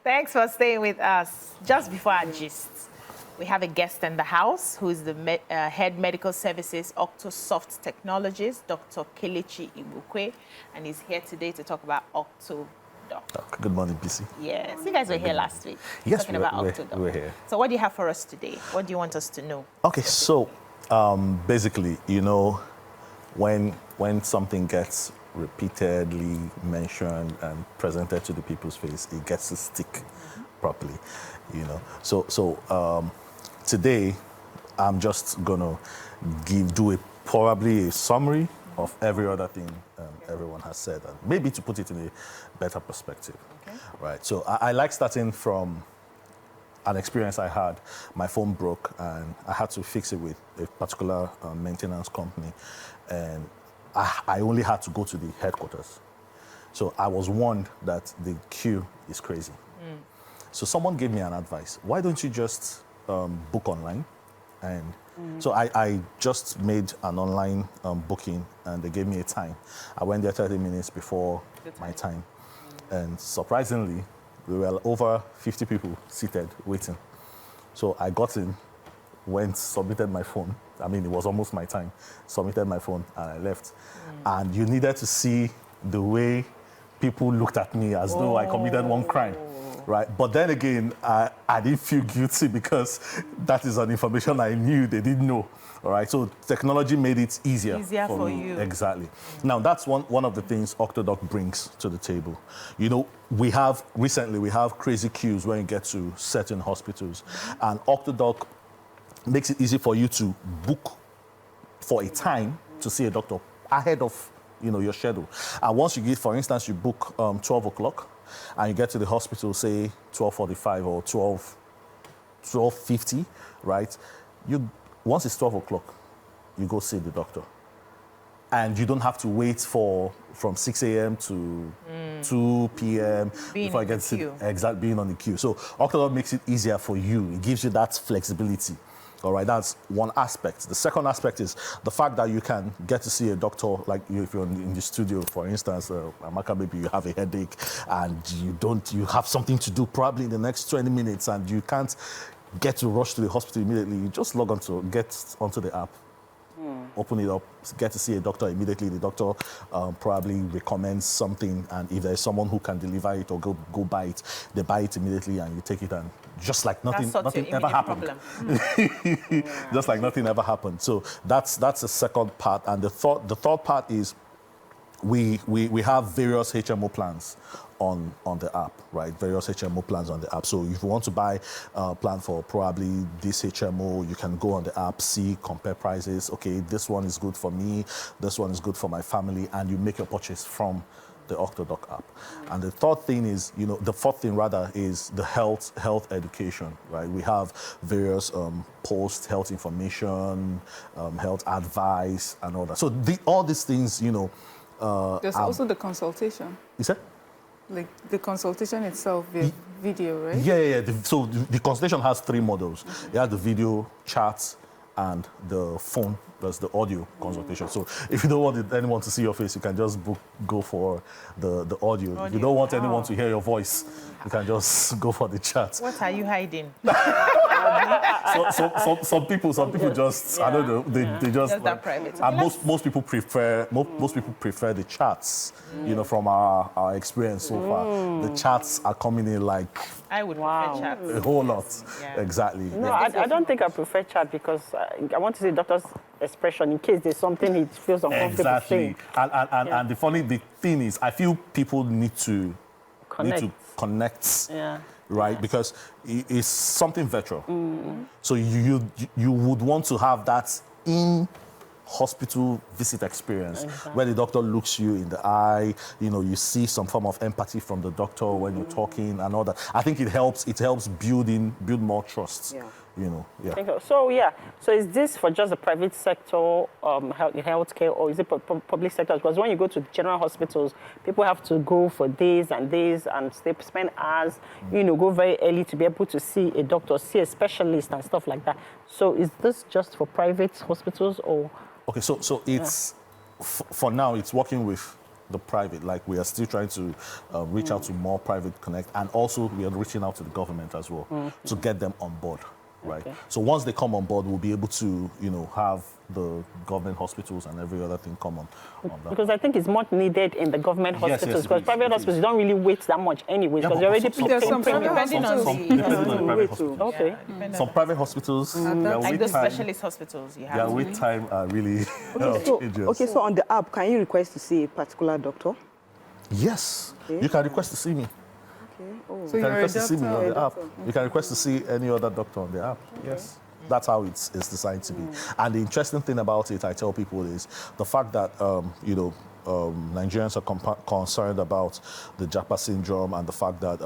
Thanks for staying with us. Just before our gist, we have a guest in the house who is the head medical services Octosoft technologist, Dr. Kelechi Ibukwe, and he's here today to talk about Octodoc. Good morning, BC. Yes, you guys were here last week. Yes, talking about Octodoc. we're here. So what do you have for us today? What do you want us to know? Okay, so basically, when something gets repeatedly mentioned and presented to the people's face, it gets to stick properly, So today, I'm just gonna do probably a summary of every other thing everyone has said, and maybe to put it in a better perspective. Okay. Right. So I like starting from an experience I had. My phone broke, and I had to fix it with a particular maintenance company, and I only had to go to the headquarters. So I was warned that the queue is crazy. So someone gave me an advice. Why don't you just book online? And so I just made an online booking, and they gave me a time. I went there 30 minutes before my time. And surprisingly, we were over 50 people seated waiting. So I got in, went, submitted my phone. I mean, it was almost my time. Submitted my phone, and I left. And you needed to see the way people looked at me as though I committed one crime. Right, but then again, I didn't feel guilty because that is an information I knew they didn't know. All right, so technology made it easier for me. you. Exactly. Now that's one of the things Octodoc brings to the table. We have crazy queues when you get to certain hospitals, and Octodoc makes it easy for you to book for a time to see a doctor ahead of your schedule. And once you get, for instance, you book 12 o'clock. And you get to the hospital, say 12:45 or 12:50, right? Once it's 12 o'clock, you go see the doctor. And you don't have to wait from 6 a.m. to 2 p.m. before I get to being on the queue. So Octodoc makes it easier for you. It gives you that flexibility. All right, that's one aspect. The second aspect is the fact that you can get to see a doctor, like if you're in the studio, for instance, Amaka, maybe you have a headache and you have something to do probably in the next 20 minutes and you can't get to rush to the hospital immediately. You just get onto the app, open it up, get to see a doctor immediately. The doctor probably recommends something, and if there's someone who can deliver it or go buy it, they buy it immediately and you take it, and just like nothing ever happened. Just like nothing ever happened. So that's the second part. And the third part is we have various HMO plans on the app, right? Various HMO plans on the app. So if you want to buy a plan for probably this HMO, you can go on the app, see, compare prices. Okay, this one is good for me, this one is good for my family, and you make your purchase from the Octodoc app. And the fourth thing is the health education, right? We have various post-health information, health advice, and all that. So all these things, there's also the consultation. You said? Like the consultation itself, the video, right? Yeah. So the consultation has three models. It has the video, chats, and the phone. That's the audio consultation. So if you don't want anyone to see your face, you can just go for the audio. If you don't want anyone to hear your voice, you can just go for the chat. What are you hiding? Some people just, I don't know, they just that private. And most people prefer the chats. From our experience so far, the chats are coming in like I would prefer chats. A whole lot. Yeah. Exactly. No, I don't think I prefer chat because I want to see the doctor's expression in case there's something he feels uncomfortable saying. And the thing is, I feel people need to connect. Yeah. Right, because it's something virtual. So you would want to have that in hospital visit experience, where the doctor looks you in the eye, you see some form of empathy from the doctor when you're talking and all that. I think it helps build more trust. Yeah. So is this for just the private sector healthcare, or is it public sector? Because when you go to general hospitals, people have to go for days and days and spend hours, go very early to be able to see a doctor, see a specialist and stuff like that. So is this just for private hospitals or? Okay, so it's for now it's working with the private. Like we are still trying to reach out to more private connect, and also we are reaching out to the government as well to get them on board. Right. Okay. So once they come on board, we'll be able to, have the government hospitals and every other thing come on that. Because I think it's much needed in the government Yes, hospitals. yes, Because private hospitals don't really wait that much anyways. Yeah, Because but they're already some- There's paying some premium. private Depending on hospitals. the- Depending on the private hospitals. Okay. Some private hospitals, their that's- Like wait those time, specialist hospitals, you their have to. wait time are really outrageous. Okay, so on the app, can you request to see a particular doctor? Yes, Okay. you can request to see me. Okay. Oh. So You can you're a request to see me on the app. doctor. You can request to see any other doctor on the app. Yes. That's how it's designed to be. And the interesting thing about it, I tell people, is the fact that, Nigerians are concerned about the Japa syndrome and the fact that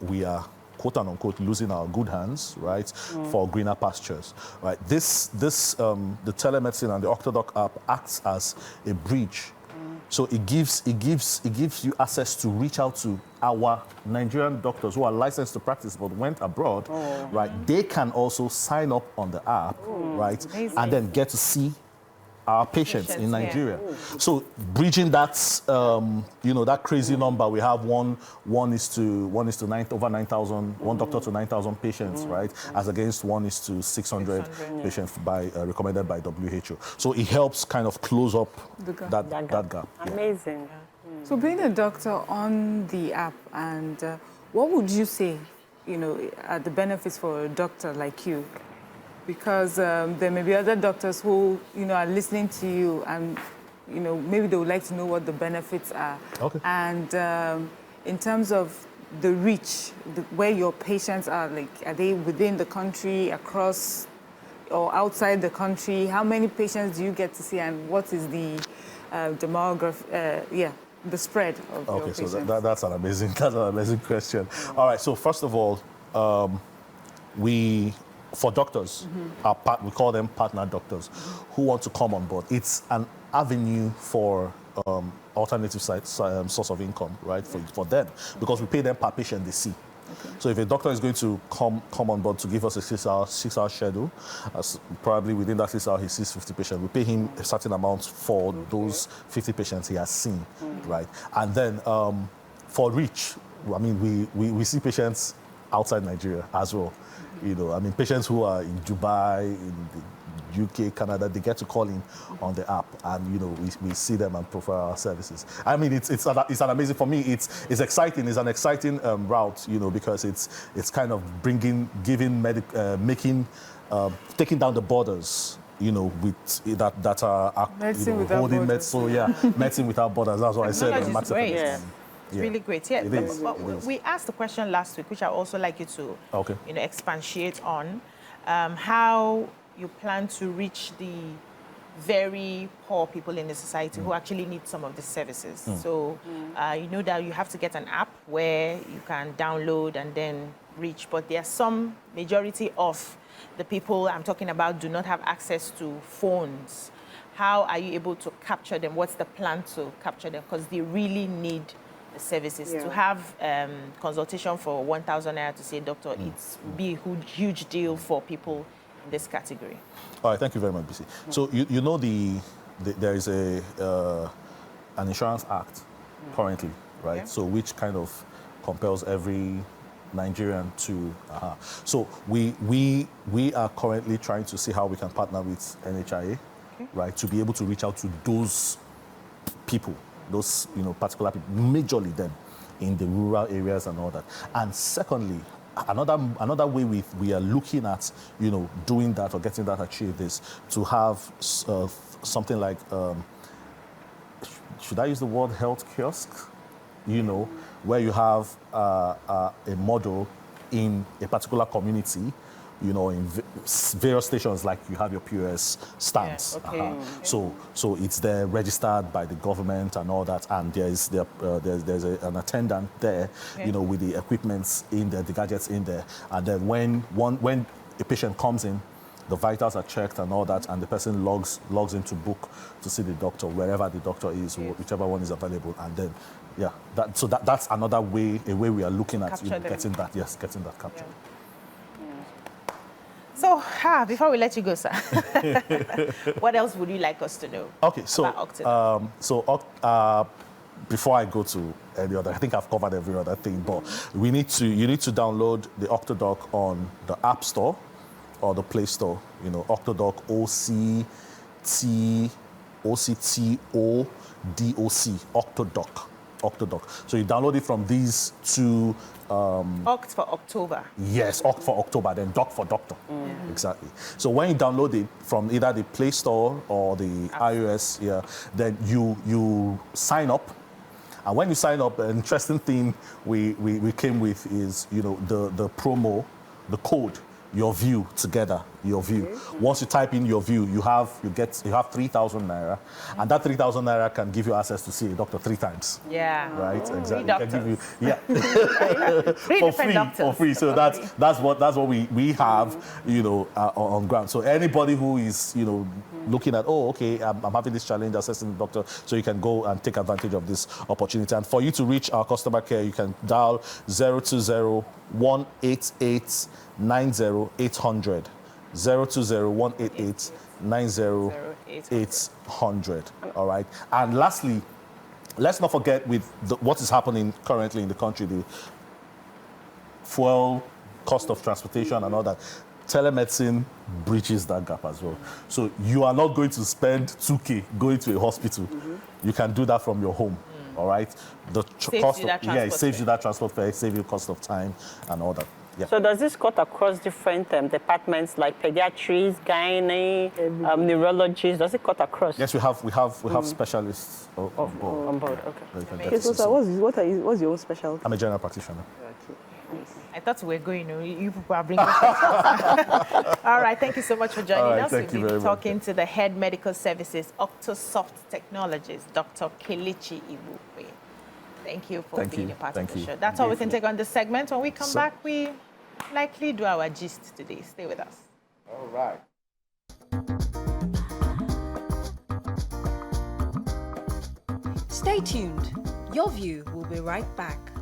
we are, quote unquote, losing our good hands, right, for greener pastures, right? The telemedicine and the Octodoc app acts as a bridge. So it gives you access to reach out to our Nigerian doctors who are licensed to practice but went abroad, right? They can also sign up on the app, right, Amazing. and then get to see our patients in Patients, yeah. Nigeria. So bridging that, that crazy number, we have one is to over 9,000, one doctor to 9,000 patients, right? As against 1 is to 600 patients recommended by WHO. So it helps kind of close up The gap. that gap. Yeah. Amazing. So being a doctor on the app, and what would you say, are the benefits for a doctor like you? Because there may be other doctors who, are listening to you and, maybe they would like to know what the benefits are. Okay. And in terms of the reach, where your patients are, like, are they within the country, across, or outside the country? How many patients do you get to see, and what is the demographic, the spread of your Okay, patients? so that's an amazing question. All right, so first of all, for doctors, we call them partner doctors, who want to come on board. It's an avenue for alternative source of income, right, for them, because we pay them per patient they see. Okay. So if a doctor is going to come on board to give us a 6-hour schedule, probably within that 6 hours he sees 50 patients. We pay him a certain amount for those 50 patients he has seen, right? And then for reach, I mean, we see patients outside Nigeria as well. Patients who are in Dubai, in the UK, Canada, they get to call in on the app, and we see them and profile our services. I mean, it's an amazing, for me. It's exciting. It's an exciting route, because it's kind of taking down the borders. With that are Medicine without holding borders. medicine. So yeah, medicine without borders. That's what I said. Technology is great. Yeah. It's really great. Yeah, It is. but It is. we asked a question last week, which I also like you to, Okay. expatiate on, how you plan to reach the very poor people in the society who actually need some of the services. So you know that you have to get an app where you can download and then reach, but there are some majority of the people I'm talking about do not have access to phones. How are you able to capture them? What's the plan to capture them? Because they really need the services. Yeah. To have consultation for 1,000 naira to see a doctor, it's be a huge deal for people in this category. All right, thank you very much, BC. So there is an insurance act currently, right? Yeah. So which kind of compels every Nigerian to. So we are currently trying to see how we can partner with NHIA, right, to be able to reach out to those people, those particular people, majorly them in the rural areas and all that. And secondly, another way we are looking at doing that or getting that achieved is to have something like should I use the word health kiosk? Where you have a model in a particular community, in various stations, like you have your POS stands. Yeah, okay. So it's there, registered by the government and all that, and there's an attendant there, with the equipments in there, the gadgets in there, and then when a patient comes in, the vitals are checked and all that, and the person logs into book to see the doctor wherever the doctor is, whichever one is available, and then that's another way we are looking at Capture them. getting that captured. So, before we let you go, sir, what else would you like us to know? Okay, so about Octodoc? Before I go to any other, I think I've covered every other thing, but you need to download the Octodoc on the App Store or the Play Store. You know, Octodoc, Octodoc, Octodoc. So you download it from these two. Oct for October. Yes, Oct for October, then Doc for Doctor. Exactly. So when you download it from either the Play Store or the iOS, then you sign up. And when you sign up, an interesting thing we came with is, you know, the promo, the code, your view together, your view. Okay. Once you type in your view, you have 3,000 naira, and that 3,000 naira can give you access to see a doctor 3 times. Yeah. Right. Exactly. Free Can give you, doctors. for free. So that's what we have, you know, on ground. So anybody who is, you know, looking at, oh, okay, I'm having this challenge assessing the doctor, so you can go and take advantage of this opportunity. And for you to reach our customer care, you can dial 020-188 90-800, 020-188 90-800. All right. And lastly, let's not forget with what is happening currently in the country, the fuel cost of transportation and all that. Telemedicine breaches that gap as well. So you are not going to spend 2K going to a hospital. You can do that from your home. All right. The cost of, it saves you that transport fare, saves you cost of time and all that. Yeah. So does this cut across different departments like pediatrics, gynae, neurologists? Does it cut across? Yes, we have specialists on board. On board, okay. Okay, so sir, what's your own specialty? I'm a general practitioner. Okay. I thought we were going, you people are bringing questions. All right, thank you so much for joining us. Thank you We'll very be talking to the Head Medical Services Octosoft Technologies, Dr. Kelechi Igboukwe. Thank you for being a part of the show. That's all we can take on this segment. When we come back, we likely do our gist today. Stay with us. All right. Stay tuned. Your View will be right back.